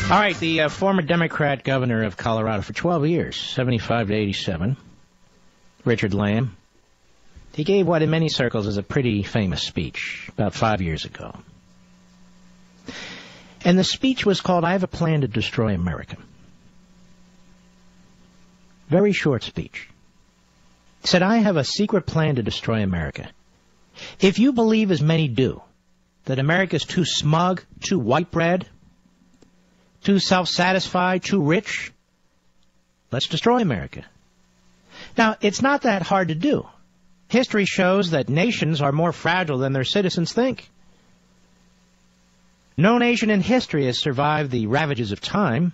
All right, the former Democrat governor of Colorado for 12 years, 75 to 87, Richard Lamm, he gave what in many circles is a pretty famous speech about 5 years ago. And the speech was called, "I Have a Plan to Destroy America." Very short speech. He said, "I have a secret plan to destroy America. If you believe, as many do, that America is too smug, too white bread, too self-satisfied, too rich, let's destroy America." Now, it's not that hard to do. History shows that nations are more fragile than their citizens think. No nation in history has survived the ravages of time.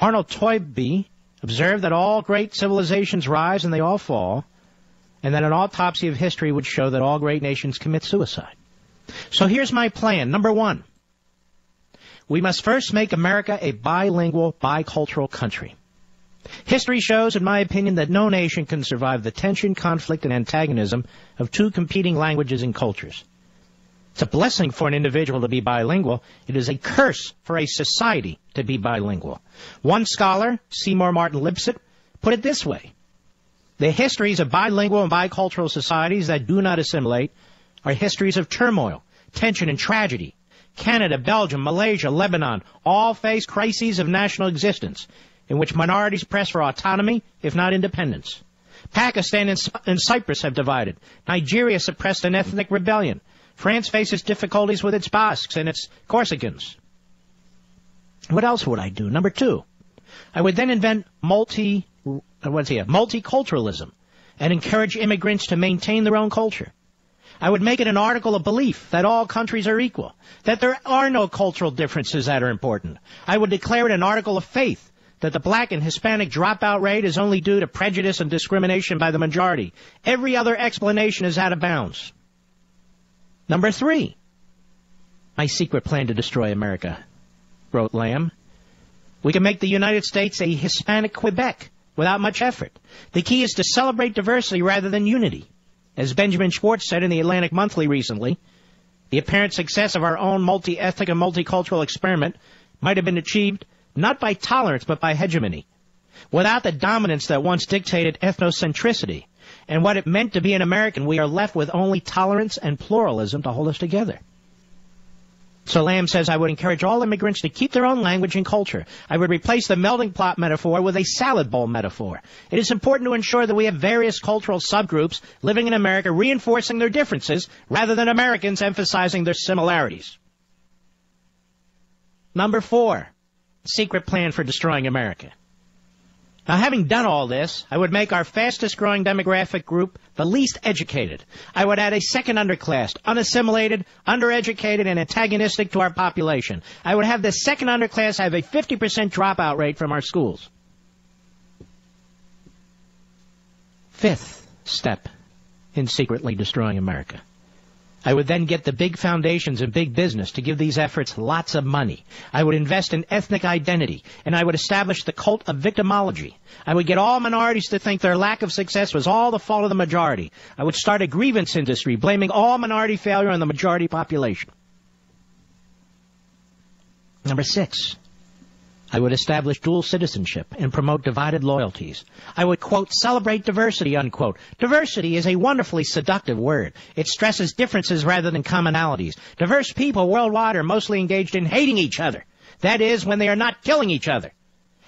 Arnold Toynbee observed that all great civilizations rise and they all fall, and that an autopsy of history would show that all great nations commit suicide. So here's my plan. Number one, we must first make America a bilingual, bicultural country. History shows, in my opinion, that no nation can survive the tension, conflict, and antagonism of two competing languages and cultures. It's a blessing for an individual to be bilingual. It is a curse for a society to be bilingual. One scholar, Seymour Martin Lipset, put it this way: the histories of bilingual and bicultural societies that do not assimilate are histories of turmoil, tension, and tragedy. Canada, Belgium, Malaysia, Lebanon all face crises of national existence in which minorities press for autonomy, if not independence. Pakistan and Cyprus have divided. Nigeria suppressed an ethnic rebellion. France faces difficulties with its Basques and its Corsicans. What else would I do? Number two, I would then invent multiculturalism and encourage immigrants to maintain their own culture. I would make it an article of belief that all countries are equal, that there are no cultural differences that are important. I would declare it an article of faith that the black and Hispanic dropout rate is only due to prejudice and discrimination by the majority. Every other explanation is out of bounds. Number three, my secret plan to destroy America, wrote Lamm. We can make the United States a Hispanic Quebec without much effort. The key is to celebrate diversity rather than unity. As Benjamin Schwartz said in the Atlantic Monthly recently, the apparent success of our own multi-ethnic and multicultural experiment might have been achieved not by tolerance but by hegemony, without the dominance that once dictated ethnocentricity. And what it meant to be an American, we are left with only tolerance and pluralism to hold us together. So Lamm says, I would encourage all immigrants to keep their own language and culture. I would replace the melting pot metaphor with a salad bowl metaphor. It is important to ensure that we have various cultural subgroups living in America reinforcing their differences rather than Americans emphasizing their similarities. Number four, secret plan for destroying America. Now, having done all this, I would make our fastest-growing demographic group the least educated. I would add a second underclass, unassimilated, undereducated, and antagonistic to our population. I would have this second underclass have a 50% dropout rate from our schools. Fifth step in secretly destroying America. I would then get the big foundations and big business to give these efforts lots of money. I would invest in ethnic identity, and I would establish the cult of victimology. I would get all minorities to think their lack of success was all the fault of the majority. I would start a grievance industry, blaming all minority failure on the majority population. Number six, I would establish dual citizenship and promote divided loyalties. I would, quote, celebrate diversity, unquote. Diversity is a wonderfully seductive word. It stresses differences rather than commonalities. Diverse people worldwide are mostly engaged in hating each other. That is, when they are not killing each other.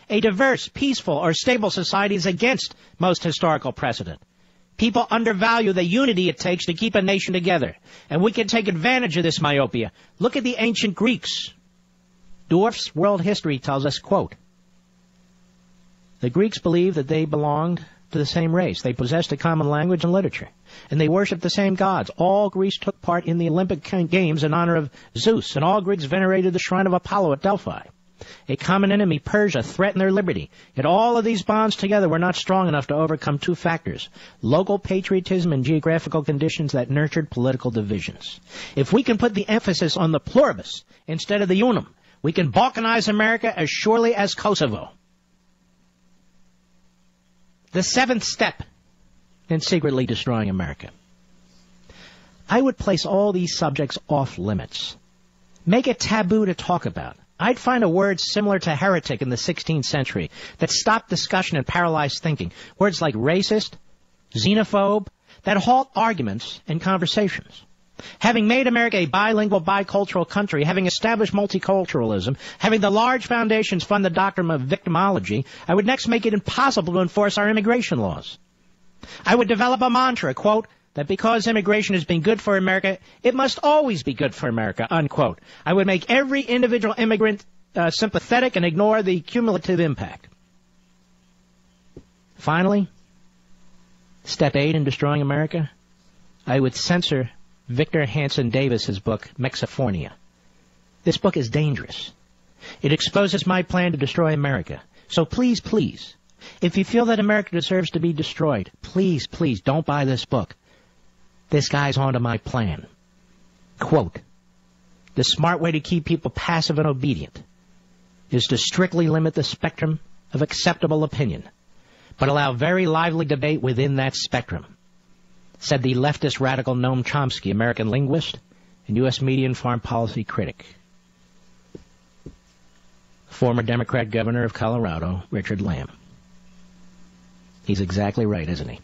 A diverse, peaceful, or stable society is against most historical precedent. People undervalue the unity it takes to keep a nation together. And we can take advantage of this myopia. Look at the ancient Greeks. Dwarf's World History tells us, quote, the Greeks believed that they belonged to the same race. They possessed a common language and literature, and they worshipped the same gods. All Greece took part in the Olympic Games in honor of Zeus, and all Greeks venerated the shrine of Apollo at Delphi. A common enemy, Persia, threatened their liberty. Yet all of these bonds together were not strong enough to overcome two factors: local patriotism and geographical conditions that nurtured political divisions. If we can put the emphasis on the pluribus instead of the unum, we can balkanize America as surely as Kosovo. The seventh step in secretly destroying America. I would place all these subjects off limits. Make it taboo to talk about. I'd find a word similar to heretic in the 16th century that stopped discussion and paralyzed thinking. Words like racist, xenophobe, that halt arguments and conversations. Having made America a bilingual, bicultural country, having established multiculturalism, having the large foundations fund the doctrine of victimology, I would next make it impossible to enforce our immigration laws. I would develop a mantra, quote, that because immigration has been good for America, it must always be good for America, unquote. I would make every individual immigrant sympathetic and ignore the cumulative impact. Finally, step 8 in destroying America, I would censor Victor Hanson Davis's book, Mexifornia. This book is dangerous. It exposes my plan to destroy America. So please, please, if you feel that America deserves to be destroyed, please, please don't buy this book. This guy's onto my plan. Quote, the smart way to keep people passive and obedient is to strictly limit the spectrum of acceptable opinion, but allow very lively debate within that spectrum, said the leftist radical Noam Chomsky, American linguist and U.S. media and foreign policy critic. Former Democrat governor of Colorado, Richard Lamm. He's exactly right, isn't he?